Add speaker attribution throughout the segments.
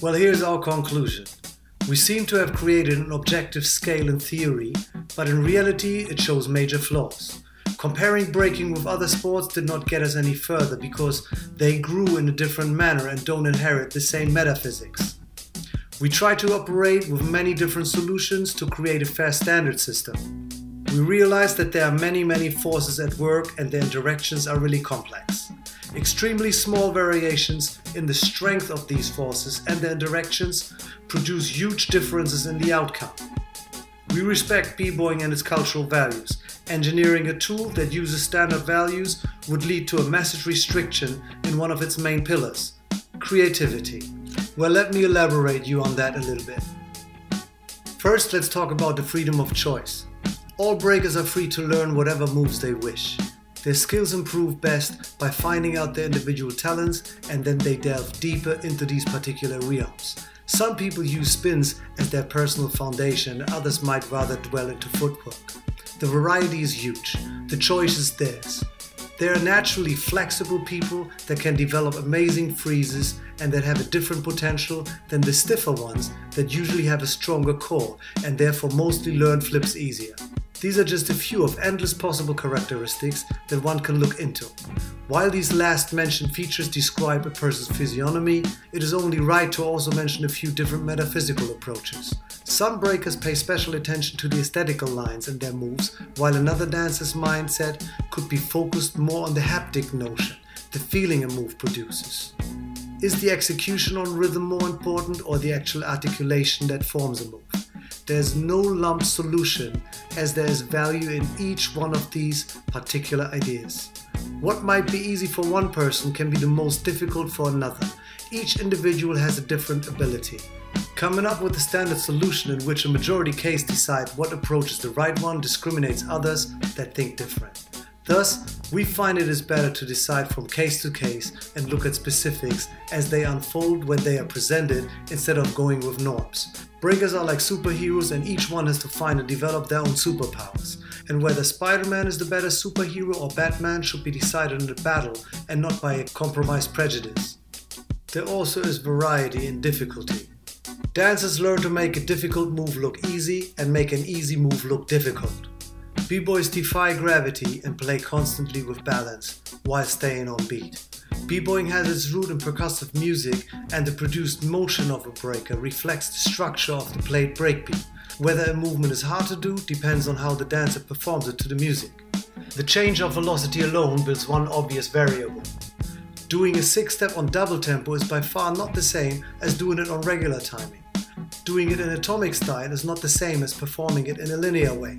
Speaker 1: Well, here's our conclusion. We seem to have created an objective scale in theory, but in reality it shows major flaws. Comparing breaking with other sports did not get us any further because they grew in a different manner and don't inherit the same metaphysics. We try to operate with many different solutions to create a fair standard system. We realize that there are many forces at work and their interactions are really complex. Extremely small variations in the strength of these forces and their interactions produce huge differences in the outcome. We respect b-boying and its cultural values. Engineering a tool that uses standard values would lead to a massive restriction in one of its main pillars, creativity. Well, let me elaborate you on that a little bit. First, let's talk about the freedom of choice. All breakers are free to learn whatever moves they wish. Their skills improve best by finding out their individual talents, and then they delve deeper into these particular realms. Some people use spins as their personal foundation, and others might rather dwell into footwork. The variety is huge. The choice is theirs. They are naturally flexible people that can develop amazing freezes and that have a different potential than the stiffer ones that usually have a stronger core and therefore mostly learn flips easier. These are just a few of endless possible characteristics that one can look into. While these last mentioned features describe a person's physiognomy, it is only right to also mention a few different metaphysical approaches. Some breakers pay special attention to the aesthetical lines in their moves, while another dancer's mindset could be focused more on the haptic notion, the feeling a move produces. Is the execution on rhythm more important or the actual articulation that forms a move? There's no lump solution, as there is value in each one of these particular ideas. What might be easy for one person can be the most difficult for another. Each individual has a different ability. Coming up with a standard solution in which a majority case decide what approach is the right one discriminates others that think different. Thus, we find it is better to decide from case to case and look at specifics as they unfold when they are presented instead of going with norms. Breakers are like superheroes and each one has to find and develop their own superpowers. And whether Spider-Man is the better superhero or Batman should be decided in a battle and not by a compromised prejudice. There also is variety in difficulty. Dancers learn to make a difficult move look easy and make an easy move look difficult. B-boys defy gravity and play constantly with balance while staying on beat. B-boying has its root in percussive music, and the produced motion of a breaker reflects the structure of the played breakbeat. Whether a movement is hard to do depends on how the dancer performs it to the music. The change of velocity alone builds one obvious variable. Doing a 6-step on double tempo is by far not the same as doing it on regular timing. Doing it in atomic style is not the same as performing it in a linear way.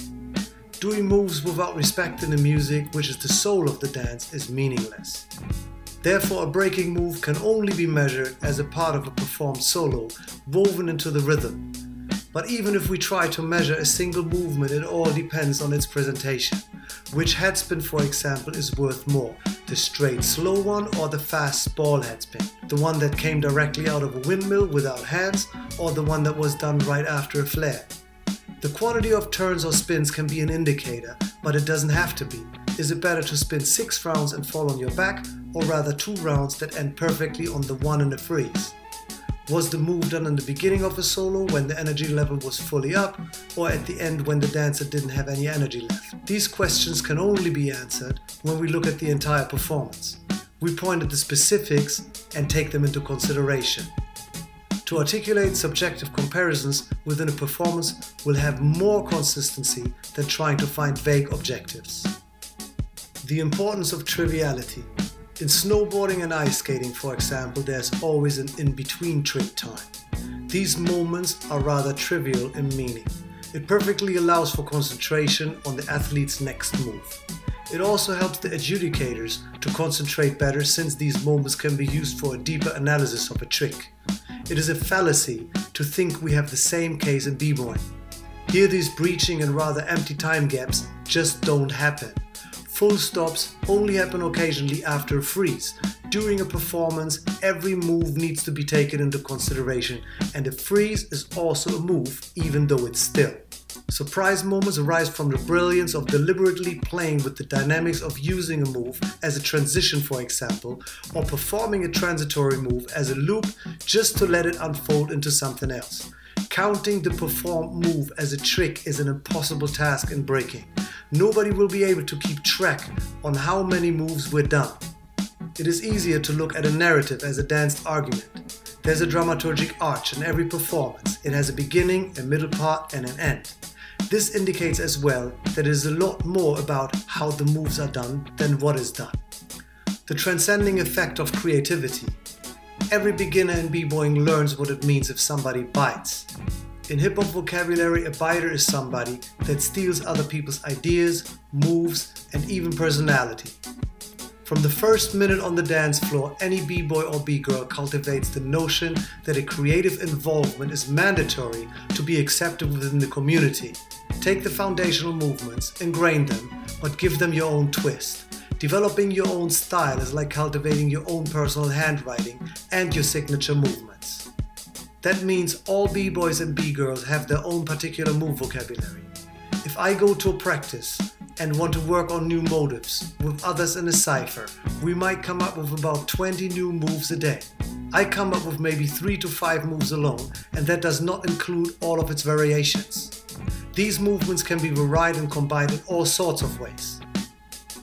Speaker 1: Doing moves without respecting the music, which is the soul of the dance, is meaningless. Therefore, a breaking move can only be measured as a part of a performed solo, woven into the rhythm. But even if we try to measure a single movement, it all depends on its presentation. Which headspin, for example, is worth more, the straight slow one or the fast ball headspin? The one that came directly out of a windmill without hands, or the one that was done right after a flare? The quantity of turns or spins can be an indicator, but it doesn't have to be. Is it better to spin 6 rounds and fall on your back, or rather 2 rounds that end perfectly on the one in a freeze? Was the move done in the beginning of a solo when the energy level was fully up, or at the end when the dancer didn't have any energy left? These questions can only be answered when we look at the entire performance. We point at the specifics and take them into consideration. To articulate subjective comparisons within a performance will have more consistency than trying to find vague objectives. The importance of triviality. In snowboarding and ice skating, for example, there's always an in-between trick time. These moments are rather trivial in meaning. It perfectly allows for concentration on the athlete's next move. It also helps the adjudicators to concentrate better since these moments can be used for a deeper analysis of a trick. It is a fallacy to think we have the same case in b-boying. Here these breaching and rather empty time gaps just don't happen. Full stops only happen occasionally after a freeze. During a performance, every move needs to be taken into consideration, and a freeze is also a move, even though it's still. Surprise moments arise from the brilliance of deliberately playing with the dynamics of using a move as a transition, for example, or performing a transitory move as a loop just to let it unfold into something else. Counting the performed move as a trick is an impossible task in breaking. Nobody will be able to keep track on how many moves were done. It is easier to look at a narrative as a danced argument. There's a dramaturgic arch in every performance. It has a beginning, a middle part, and an end. This indicates as well that it is a lot more about how the moves are done than what is done. The transcending effect of creativity. Every beginner in b-boying learns what it means if somebody bites. In hip-hop vocabulary, a biter is somebody that steals other people's ideas, moves, and even personality. From the first minute on the dance floor, any b-boy or b-girl cultivates the notion that a creative involvement is mandatory to be accepted within the community. Take the foundational movements, ingrain them, but give them your own twist. Developing your own style is like cultivating your own personal handwriting and your signature movements. That means all b-boys and b-girls have their own particular move vocabulary. If I go to a practice and want to work on new motives with others in a cipher, we might come up with about 20 new moves a day. I come up with maybe 3 to 5 moves alone, and that does not include all of its variations. These movements can be varied and combined in all sorts of ways.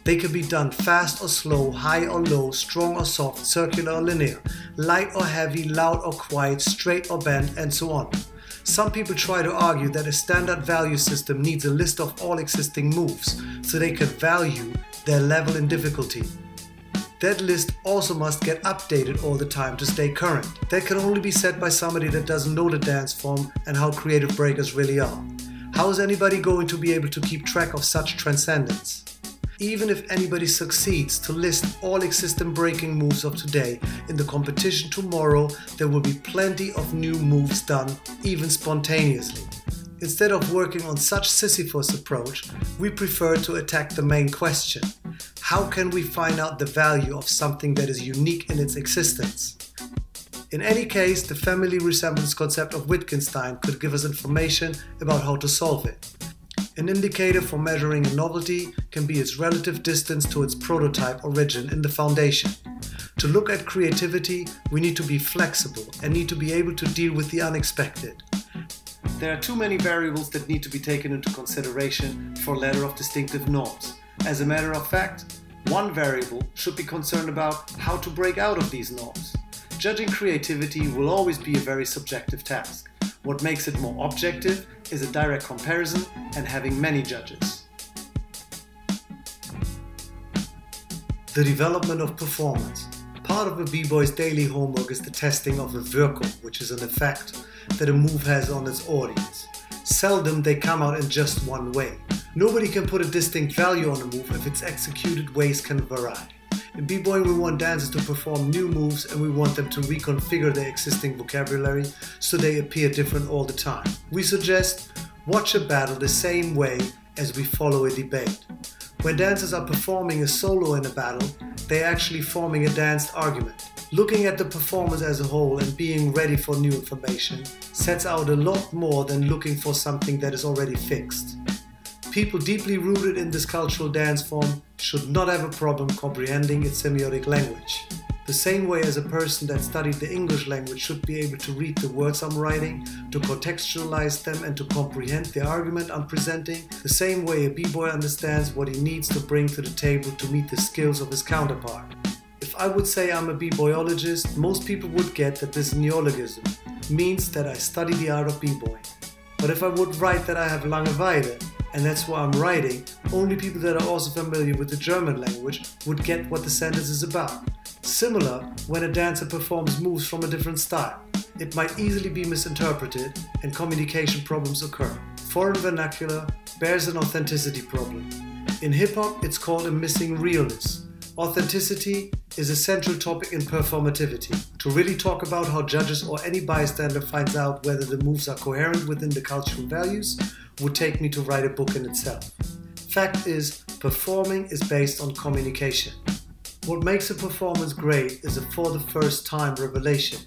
Speaker 1: They can be done fast or slow, high or low, strong or soft, circular or linear, light or heavy, loud or quiet, straight or bent, and so on. Some people try to argue that a standard value system needs a list of all existing moves so they can value their level in difficulty. That list also must get updated all the time to stay current. That can only be said by somebody that doesn't know the dance form and how creative breakers really are. How is anybody going to be able to keep track of such transcendence? Even if anybody succeeds to list all existing breaking moves of today, in the competition tomorrow there will be plenty of new moves done, even spontaneously. Instead of working on such Sisyphus approach, we prefer to attack the main question. How can we find out the value of something that is unique in its existence? In any case, the family resemblance concept of Wittgenstein could give us information about how to solve it. An indicator for measuring a novelty can be its relative distance to its prototype origin in the foundation. To look at creativity, we need to be flexible and need to be able to deal with the unexpected. There are too many variables that need to be taken into consideration for a ladder of distinctive norms. As a matter of fact, one variable should be concerned about how to break out of these norms. Judging creativity will always be a very subjective task. What makes it more objective is a direct comparison and having many judges. The development of performance. Part of a b-boy's daily homework is the testing of a Wirkung, which is an effect that a move has on its audience. Seldom they come out in just one way. Nobody can put a distinct value on a move if its executed ways can vary. In b-boying, we want dancers to perform new moves and we want them to reconfigure their existing vocabulary so they appear different all the time. We suggest watch a battle the same way as we follow a debate. When dancers are performing a solo in a battle, they are actually forming a danced argument. Looking at the performance as a whole and being ready for new information sets out a lot more than looking for something that is already fixed. People deeply rooted in this cultural dance form should not have a problem comprehending its semiotic language. The same way as a person that studied the English language should be able to read the words I'm writing, to contextualize them and to comprehend the argument I'm presenting, the same way a b-boy understands what he needs to bring to the table to meet the skills of his counterpart. If I would say I'm a b-boyologist, most people would get that this neologism means that I study the art of b-boying. But if I would write that I have Langeweile, and that's why I'm writing, only people that are also familiar with the German language would get what the sentence is about. Similar when a dancer performs moves from a different style. It might easily be misinterpreted and communication problems occur. Foreign vernacular bears an authenticity problem. In hip-hop, it's called a missing realness. Authenticity is a central topic in performativity. To really talk about how judges or any bystander finds out whether the moves are coherent within the cultural values would take me to write a book in itself. Fact is, performing is based on communication. What makes a performance great is a for the first time revelation.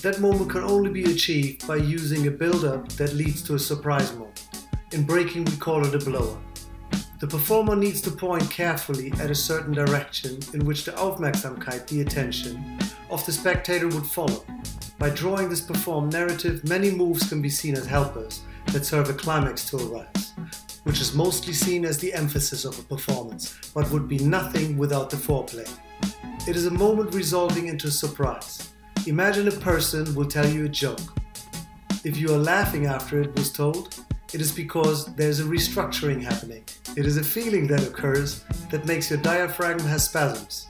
Speaker 1: That moment can only be achieved by using a build-up that leads to a surprise moment. In breaking, we call it a blow-up. The performer needs to point carefully at a certain direction in which the Aufmerksamkeit, the attention, of the spectator would follow. By drawing this performed narrative, many moves can be seen as helpers that serve a climax to arise, which is mostly seen as the emphasis of a performance, but would be nothing without the foreplay. It is a moment resolving into a surprise. Imagine a person will tell you a joke. If you are laughing after it was told, it is because there's a restructuring happening. It is a feeling that occurs that makes your diaphragm have spasms.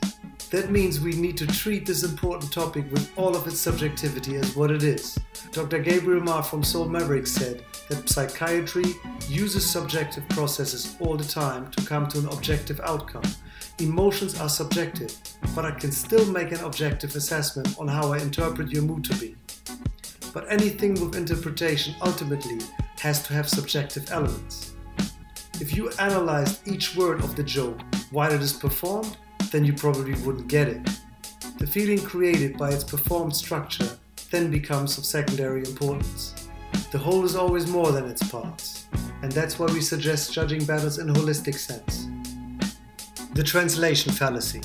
Speaker 1: That means we need to treat this important topic with all of its subjectivity as what it is. Dr. Gabriel Marr from Soul Mavericks said that psychiatry uses subjective processes all the time to come to an objective outcome. Emotions are subjective, but I can still make an objective assessment on how I interpret your mood to be. But anything with interpretation ultimately has to have subjective elements. If you analyzed each word of the joke while it is performed, then you probably wouldn't get it. The feeling created by its performed structure then becomes of secondary importance. The whole is always more than its parts, and that's why we suggest judging battles in a holistic sense. The translation fallacy.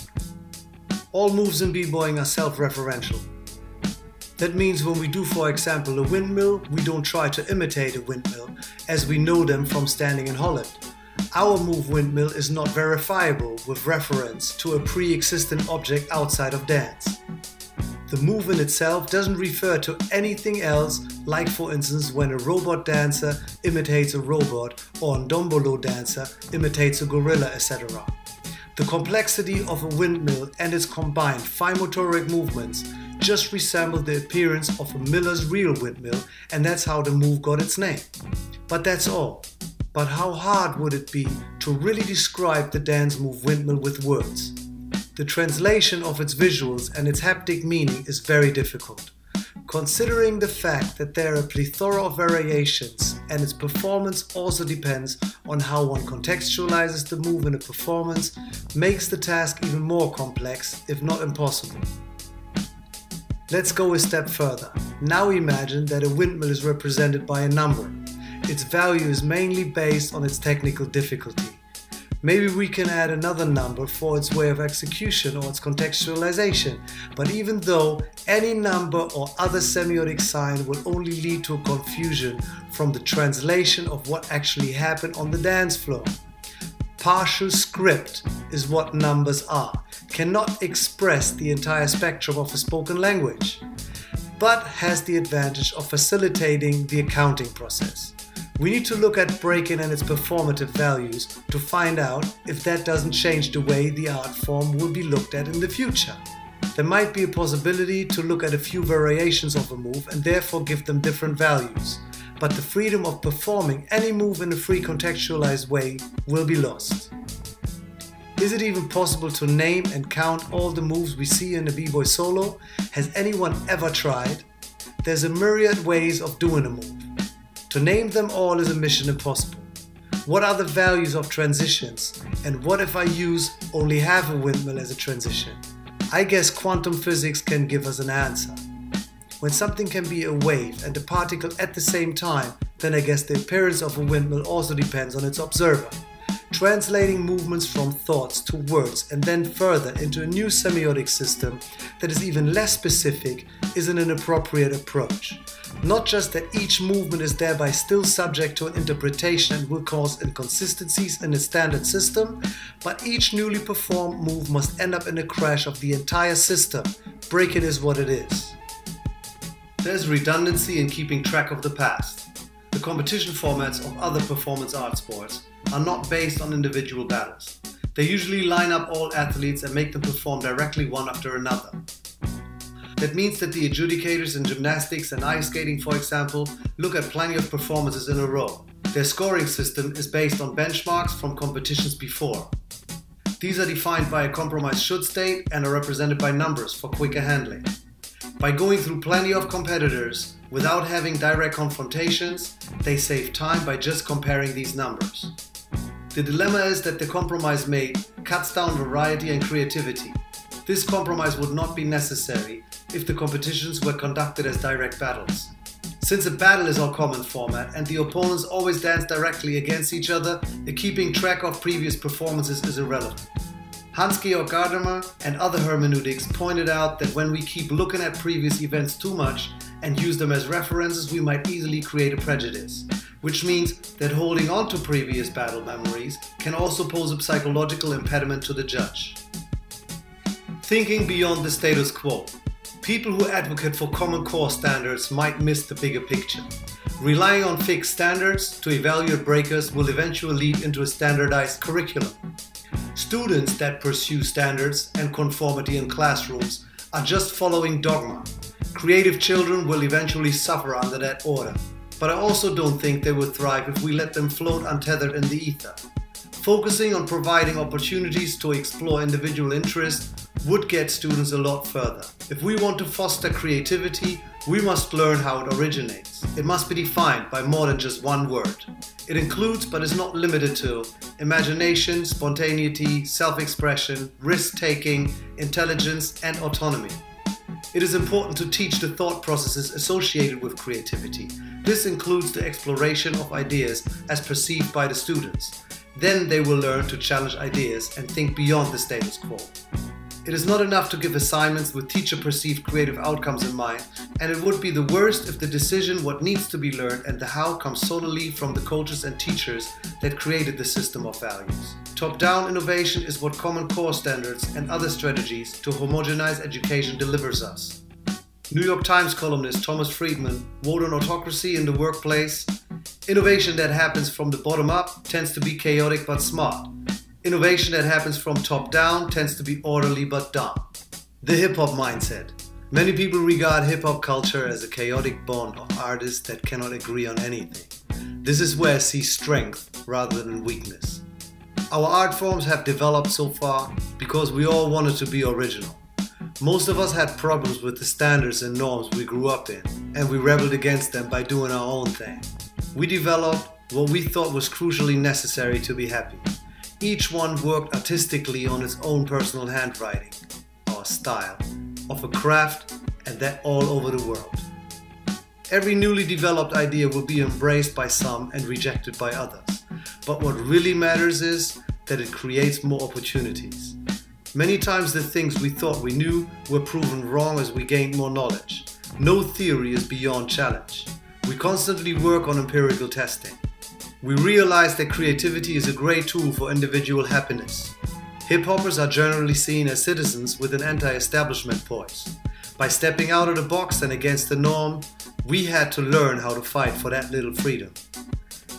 Speaker 1: All moves in b-boying are self-referential. That means when we do, for example, a windmill, we don't try to imitate a windmill as we know them from standing in Holland. Our move windmill is not verifiable with reference to a pre-existent object outside of dance. The move in itself doesn't refer to anything else, like for instance when a robot dancer imitates a robot or a ndombolo dancer imitates a gorilla, etc. The complexity of a windmill and its combined fine motoric movements just resemble the appearance of a miller's real windmill, and that's how the move got its name. But that's all. But how hard would it be to really describe the dance move windmill with words? The translation of its visuals and its haptic meaning is very difficult. Considering the fact that there are a plethora of variations and its performance also depends on how one contextualizes the move in a performance, makes the task even more complex, if not impossible. Let's go a step further. Now imagine that a windmill is represented by a number. Its value is mainly based on its technical difficulty. Maybe we can add another number for its way of execution or its contextualization, but even though any number or other semiotic sign will only lead to a confusion from the translation of what actually happened on the dance floor. Partial script is what numbers are, cannot express the entire spectrum of a spoken language, but has the advantage of facilitating the accounting process. We need to look at break-in and its performative values to find out if that doesn't change the way the art form will be looked at in the future. There might be a possibility to look at a few variations of a move and therefore give them different values, but the freedom of performing any move in a free contextualized way will be lost. Is it even possible to name and count all the moves we see in a b-boy solo? Has anyone ever tried? There's a myriad ways of doing a move. To name them all is a mission impossible. What are the values of transitions? And what if I use only half a windmill as a transition? I guess quantum physics can give us an answer. When something can be a wave and a particle at the same time, then I guess the appearance of a windmill also depends on its observer. Translating movements from thoughts to words and then further into a new semiotic system that is even less specific is an inappropriate approach. Not just that each movement is thereby still subject to an interpretation and will cause inconsistencies in a standard system, but each newly performed move must end up in a crash of the entire system. Break-in is what it is. There's redundancy in keeping track of the past. The competition formats of other performance art sports are not based on individual battles. They usually line up all athletes and make them perform directly one after another. That means that the adjudicators in gymnastics and ice skating, for example, look at plenty of performances in a row. Their scoring system is based on benchmarks from competitions before. These are defined by a compromised should state and are represented by numbers for quicker handling. By going through plenty of competitors without having direct confrontations, they save time by just comparing these numbers. The dilemma is that the compromise made cuts down variety and creativity. This compromise would not be necessary if the competitions were conducted as direct battles. Since a battle is our common format and the opponents always dance directly against each other, keeping track of previous performances is irrelevant. Hans-Georg Gadamer and other hermeneutics pointed out that when we keep looking at previous events too much and use them as references, we might easily create a prejudice, which means that holding on to previous battle memories can also pose a psychological impediment to the judge. Thinking beyond the status quo. People who advocate for common core standards might miss the bigger picture. Relying on fixed standards to evaluate breakers will eventually lead into a standardized curriculum. Students that pursue standards and conformity in classrooms are just following dogma. Creative children will eventually suffer under that order, but I also don't think they will thrive if we let them float untethered in the ether. Focusing on providing opportunities to explore individual interests would get students a lot further. If we want to foster creativity, we must learn how it originates. It must be defined by more than just one word. It includes, but is not limited to, imagination, spontaneity, self-expression, risk-taking, intelligence, and autonomy. It is important to teach the thought processes associated with creativity. This includes the exploration of ideas as perceived by the students. Then they will learn to challenge ideas and think beyond the status quo. It is not enough to give assignments with teacher-perceived creative outcomes in mind, and it would be the worst if the decision what needs to be learned and the how comes solely from the coaches and teachers that created the system of values. Top-down innovation is what Common Core standards and other strategies to homogenize education delivers us. New York Times columnist Thomas Friedman wrote on autocracy in the workplace, "Innovation that happens from the bottom up tends to be chaotic but smart. Innovation that happens from top down tends to be orderly but dumb." The hip-hop mindset. Many people regard hip-hop culture as a chaotic bond of artists that cannot agree on anything. This is where I see strength rather than weakness. Our art forms have developed so far because we all wanted to be original. Most of us had problems with the standards and norms we grew up in, and we rebelled against them by doing our own thing. We developed what we thought was crucially necessary to be happy. Each one worked artistically on its own personal handwriting, our style, of a craft, and that all over the world. Every newly developed idea will be embraced by some and rejected by others. But what really matters is that it creates more opportunities. Many times the things we thought we knew were proven wrong as we gained more knowledge. No theory is beyond challenge. We constantly work on empirical testing. We realize that creativity is a great tool for individual happiness. Hip-hoppers are generally seen as citizens with an anti-establishment voice. By stepping out of the box and against the norm, we had to learn how to fight for that little freedom.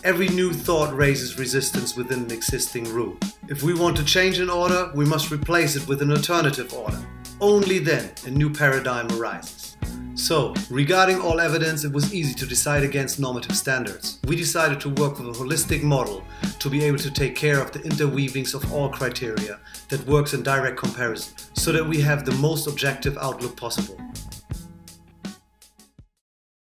Speaker 1: Every new thought raises resistance within an existing rule. If we want to change an order, we must replace it with an alternative order. Only then a new paradigm arises. So, regarding all evidence, it was easy to decide against normative standards. We decided to work with a holistic model to be able to take care of the interweavings of all criteria that works in direct comparison, so that we have the most objective outlook possible.